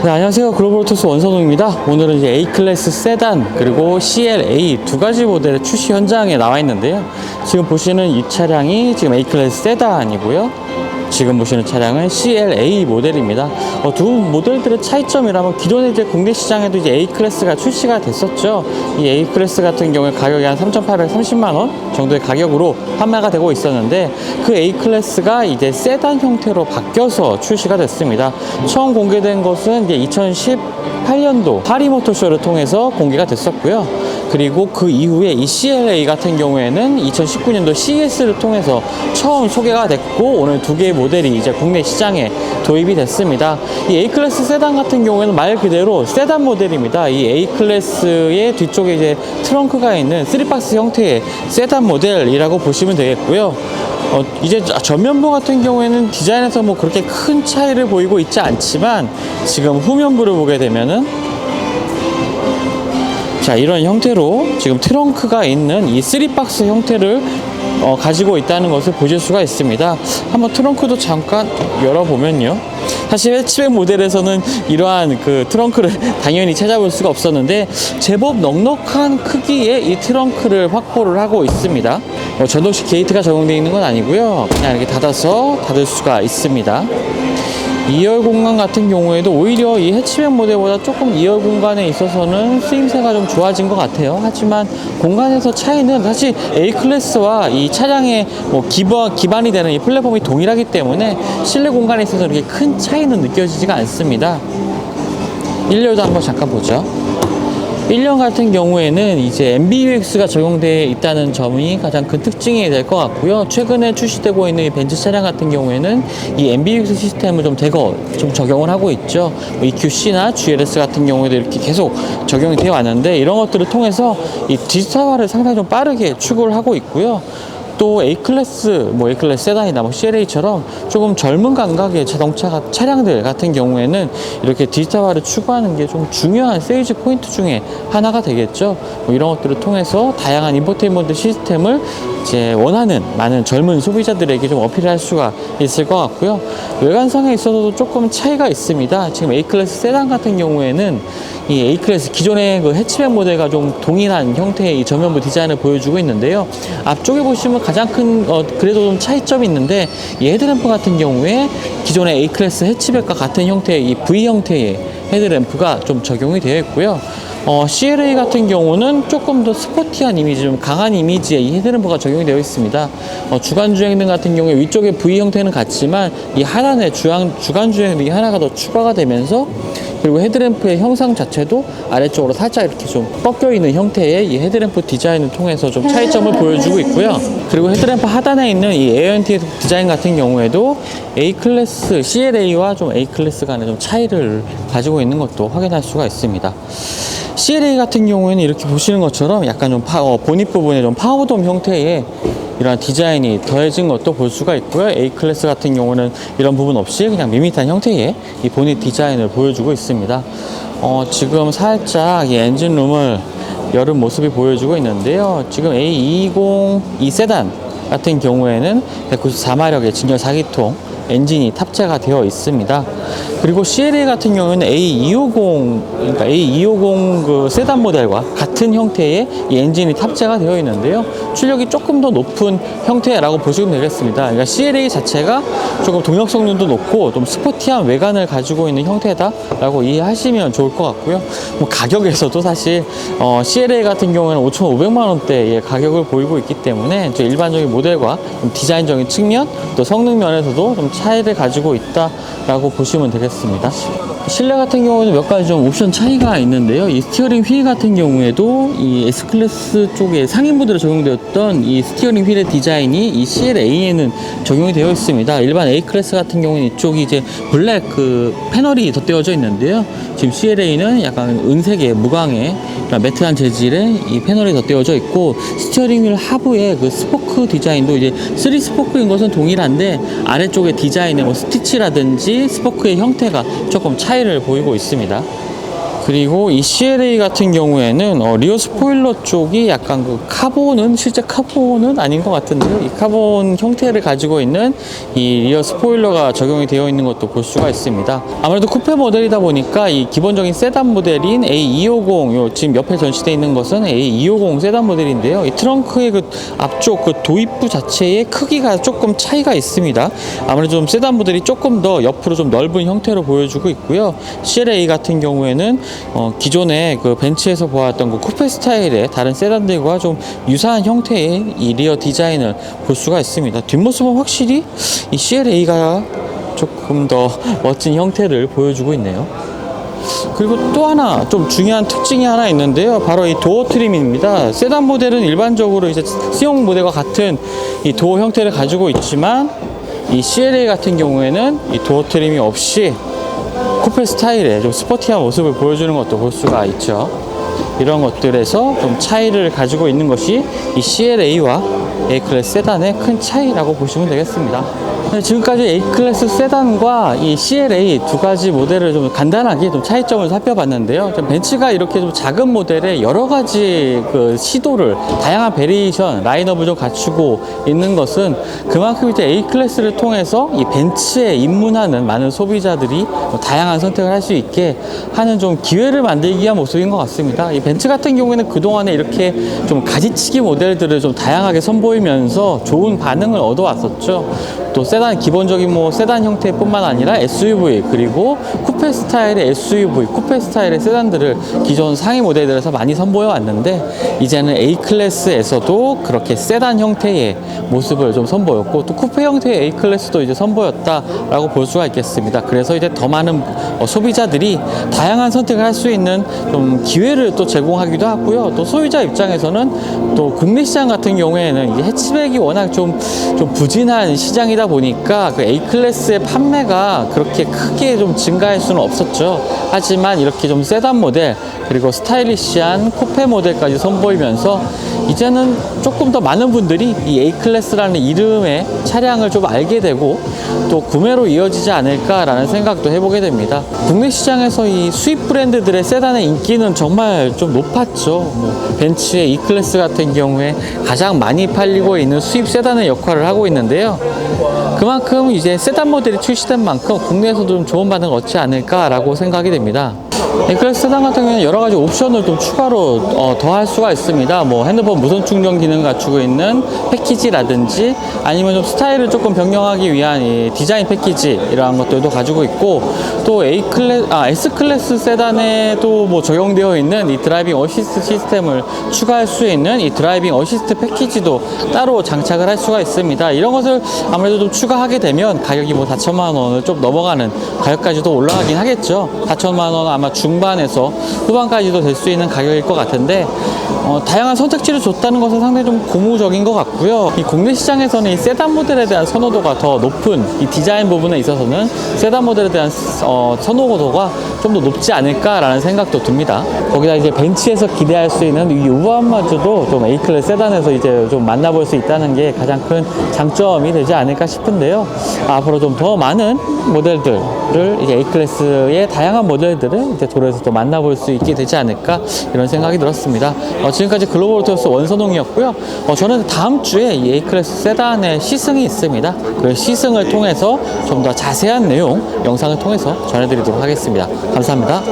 네, 안녕하세요. 글로벌오토스 원선웅입니다. 오늘은 이제 A클래스 세단 그리고 CLA 두 가지 모델의 출시 현장에 나와 있는데요. 지금 보시는 이 차량이 지금 A클래스 세단이고요. 지금 보시는 차량은 CLA 모델입니다. 두 모델들의 차이점이라면 기존에 이제 국내 시장에도 이제 A클래스가 출시가 됐었죠. 이 A클래스 같은 경우에 가격이 한 3,830만원 정도의 가격으로 판매가 되고 있었는데 그 A클래스가 이제 세단 형태로 바뀌어서 출시가 됐습니다. 처음 공개된 것은 이제 2018년도 파리 모터쇼를 통해서 공개가 됐었고요. 그리고 그 이후에 이 CLA 같은 경우에는 2019년도 CES를 통해서 처음 소개가 됐고 오늘 두 개의 모델이 이제 국내 시장에 도입이 됐습니다. 이 A클래스 세단 같은 경우에는 말 그대로 세단 모델입니다. 이 A클래스의 뒤쪽에 이제 트렁크가 있는 3박스 형태의 세단 모델이라고 보시면 되겠고요. 이제 전면부 같은 경우에는 디자인에서 뭐 그렇게 큰 차이를 보이고 있지 않지만 지금 후면부를 보게 되면은 자, 이런 형태로 지금 트렁크가 있는 이 3박스 형태를 가지고 있다는 것을 보실 수가 있습니다. 한번 트렁크도 잠깐 열어보면요. 사실 해치백 모델에서는 이러한 그 트렁크를 당연히 찾아볼 수가 없었는데 제법 넉넉한 크기의 이 트렁크를 확보를 하고 있습니다. 전동식 게이트가 적용되어 있는 건 아니고요. 그냥 이렇게 닫아서 닫을 수가 있습니다. 2열 공간 같은 경우에도 오히려 이 해치백 모델보다 조금 2열 공간에 있어서는 쓰임새가 좀 좋아진 것 같아요. 하지만 공간에서 차이는 사실 A클래스와 이 차량의 뭐 기반이 되는 이 플랫폼이 동일하기 때문에 실내 공간에 있어서 이렇게 큰 차이는 느껴지지가 않습니다. 1열도 한번 잠깐 보죠. 1년 같은 경우에는 이제 MBUX가 적용되어 있다는 점이 가장 큰 특징이 될 것 같고요. 최근에 출시되고 있는 이 벤츠 차량 같은 경우에는 이 MBUX 시스템을 좀 적용을 하고 있죠. EQC나 GLS 같은 경우에도 이렇게 계속 적용이 되어 왔는데 이런 것들을 통해서 이 디지털화를 상당히 좀 빠르게 추구를 하고 있고요. 또 A클래스, A클래스 세단이나 CLA처럼 조금 젊은 감각의 차량들 같은 경우에는 이렇게 디지털화를 추구하는 게 좀 중요한 세일즈 포인트 중에 하나가 되겠죠. 이런 것들을 통해서 다양한 인포테인먼트 시스템을 이제 원하는 많은 젊은 소비자들에게 좀 어필할 수가 있을 것 같고요. 외관상에 있어서도 조금 차이가 있습니다. 지금 A클래스 세단 같은 경우에는 이 A클래스 기존의 그 해치백 모델과 좀 동일한 형태의 이 전면부 디자인을 보여주고 있는데요. 앞쪽에 보시면 가장 큰 그래도 좀 차이점이 있는데 이 헤드램프 같은 경우에 기존의 A클래스 해치백과 같은 형태의 이 V 형태의 헤드램프가 좀 적용이 되어 있고요. CLA 같은 경우는 조금 더 스포티한 이미지, 좀 강한 이미지의 이 헤드램프가 적용이 되어 있습니다. 주간주행등 같은 경우에 위쪽에 V 형태는 같지만 이 하단에 주간주행등이 하나가 더 추가가 되면서 그리고 헤드램프의 형상 자체도 아래쪽으로 살짝 이렇게 좀 꺾여 있는 형태의 이 헤드램프 디자인을 통해서 좀 차이점을 보여주고 있고요. 그리고 헤드램프 하단에 있는 이 에어엔티 디자인 같은 경우에도 A클래스, CLA와 좀 A클래스 간의 좀 차이를 가지고 있는 것도 확인할 수가 있습니다. CLA 같은 경우에는 이렇게 보시는 것처럼 약간 좀 보닛 부분에 좀 파우돔 형태의 이런 디자인이 더해진 것도 볼 수가 있고요. A클래스 같은 경우는 이런 부분 없이 그냥 밋밋한 형태의 이 보닛 디자인을 보여주고 있습니다. 지금 살짝 이 엔진룸을 열은 모습이 보여주고 있는데요. 지금 A220 이 세단 같은 경우에는 194마력의 진열 4기통 엔진이 탑재가 되어 있습니다. 그리고 CLA 같은 경우는 그러니까 A250 그 세단 모델과 같은 형태의 이 엔진이 탑재가 되어 있는데요. 출력이 조금 더 높은 형태라고 보시면 되겠습니다. 그러니까 CLA 자체가 조금 동력 성능도 높고 좀 스포티한 외관을 가지고 있는 형태다라고 이해하시면 좋을 것 같고요. 가격에서도 사실 CLA 같은 경우에는 5,500만 원대의 가격을 보이고 있기 때문에 일반적인 모델과 좀 디자인적인 측면 또 성능 면에서도 좀 차이를 가지고 있다라고 보시면 되겠습니다. 실내 같은 경우는 몇 가지 좀 옵션 차이가 있는데요. 이 스티어링 휠 같은 경우에도 이 S클래스 쪽에 상위 모델에 적용되었던 이 스티어링 휠의 디자인이 이 CLA에는 적용이 되어 있습니다. 일반 A클래스 같은 경우는 이쪽이 이제 블랙 그 패널이 덧대어져 있는데요. 지금 CLA는 약간 은색의 무광의 매트한 재질의 이 패널이 덧대어져 있고 스티어링 휠 하부의 그 스포크 디자인도 이제 3스포크인 것은 동일한데 아래쪽의 디자인의 스티치라든지 스포크의 형태가 조금 차이를 보이고 있습니다. 그리고 이 CLA 같은 경우에는 리어 스포일러 쪽이 약간 그 카본은 실제 카본은 아닌 것 같은데요. 이 카본 형태를 가지고 있는 이 리어 스포일러가 적용이 되어 있는 것도 볼 수가 있습니다. 아무래도 쿠페 모델이다 보니까 이 기본적인 세단 모델인 A250, 요 지금 옆에 전시되어 있는 것은 A250 세단 모델인데요. 이 트렁크의 그 앞쪽 그 도입부 자체의 크기가 조금 차이가 있습니다. 아무래도 좀 세단 모델이 조금 더 옆으로 좀 넓은 형태로 보여주고 있고요. CLA 같은 경우에는 기존에 그 벤츠에서 보았던 그 쿠페 스타일의 다른 세단들과 좀 유사한 형태의 이 리어 디자인을 볼 수가 있습니다. 뒷모습은 확실히 이 CLA가 조금 더 멋진 형태를 보여주고 있네요. 그리고 또 하나 좀 중요한 특징이 하나 있는데요. 바로 이 도어 트림입니다. 세단 모델은 일반적으로 이제 C형 모델과 같은 이 도어 형태를 가지고 있지만 이 CLA 같은 경우에는 이 도어 트림이 없이 쿠페 스타일의 좀 스포티한 모습을 보여주는 것도 볼 수가 있죠. 이런 것들에서 좀 차이를 가지고 있는 것이 이 CLA와 A클래스 세단의 큰 차이라고 보시면 되겠습니다. 지금까지 A클래스 세단과 이 CLA 두 가지 모델을 좀 간단하게 좀 차이점을 살펴봤는데요. 좀 벤츠가 이렇게 좀 작은 모델에 여러 가지 그 시도를, 다양한 베리에이션, 라인업을 좀 갖추고 있는 것은 그만큼 이제 A클래스를 통해서 이 벤츠에 입문하는 많은 소비자들이 다양한 선택을 할 수 있게 하는 좀 기회를 만들기 위한 모습인 것 같습니다. 이 벤츠 같은 경우에는 그동안에 이렇게 좀 가지치기 모델들을 좀 다양하게 선보이면서 좋은 반응을 얻어왔었죠. 또 세단, 기본적인 뭐 세단 형태뿐만 아니라 SUV, 그리고 쿠페 스타일의 SUV, 쿠페 스타일의 세단들을 기존 상위 모델들에서 많이 선보여 왔는데, 이제는 A클래스에서도 그렇게 세단 형태의 모습을 좀 선보였고, 또 쿠페 형태의 A클래스도 이제 선보였다라고 볼 수가 있겠습니다. 그래서 이제 더 많은 소비자들이 다양한 선택을 할 수 있는 좀 기회를 또 제공하기도 하고요. 또 소비자 입장에서는 또 국내 시장 같은 경우에는 이제 해치백이 워낙 좀 부진한 시장이다 보니까 그 A클래스의 판매가 그렇게 크게 좀 증가할 수는 없었죠. 하지만 이렇게 좀 세단 모델, 그리고 스타일리시한 쿠페 모델까지 선보이면서 이제는 조금 더 많은 분들이 이 A클래스라는 이름의 차량을 좀 알게 되고 또 구매로 이어지지 않을까라는 생각도 해보게 됩니다. 국내 시장에서 이 수입 브랜드들의 세단의 인기는 정말 좀 높았죠. 뭐 벤츠의 E클래스 같은 경우에 가장 많이 팔리고 있는 수입 세단의 역할을 하고 있는데요. 그만큼 이제 세단 모델이 출시된 만큼 국내에서도 좀 좋은 반응을 얻지 않을까라고 생각이 됩니다. A클래스 세단 같은 경우는 여러 가지 옵션을 좀 추가로 더할 수가 있습니다. 뭐 핸드폰 무선 충전 기능을 갖추고 있는 패키지라든지, 아니면 좀 스타일을 조금 변경하기 위한 이 디자인 패키지, 이러한 것들도 가지고 있고, 또 S클래스 세단에도 뭐 적용되어 있는 이 드라이빙 어시스트 시스템을 추가할 수 있는 이 드라이빙 어시스트 패키지도 따로 장착을 할 수가 있습니다. 이런 것을 아무래도 좀 추가하게 되면 가격이 뭐 4천만 원을 좀 넘어가는 가격까지도 올라가긴 하겠죠. 4천만 원은 아마 중반에서 후반까지도 될 수 있는 가격일 것 같은데, 다양한 선택지를 줬다는 것은 상당히 좀 고무적인 것 같고요. 이 국내 시장에서는 이 세단 모델에 대한 선호도가 더 높은, 이 디자인 부분에 있어서는 세단 모델에 대한 선호도가 좀 더 높지 않을까라는 생각도 듭니다. 거기다 이제 벤츠에서 기대할 수 있는 이 우아함마저도 좀 A클래스 세단에서 이제 좀 만나볼 수 있다는 게 가장 큰 장점이 되지 않을까 싶은데요. 앞으로 좀 더 많은 모델들을 이제 A클래스의 다양한 모델들을 이제 도로에서 또 만나볼 수 있게 되지 않을까, 이런 생각이 들었습니다. 지금까지 글로벌 오토스 원선홍이었고요. 저는 다음 주에 이 A클래스 세단의 시승이 있습니다. 그 시승을 통해서 좀 더 자세한 내용 영상을 통해서 전해드리도록 하겠습니다. 감사합니다.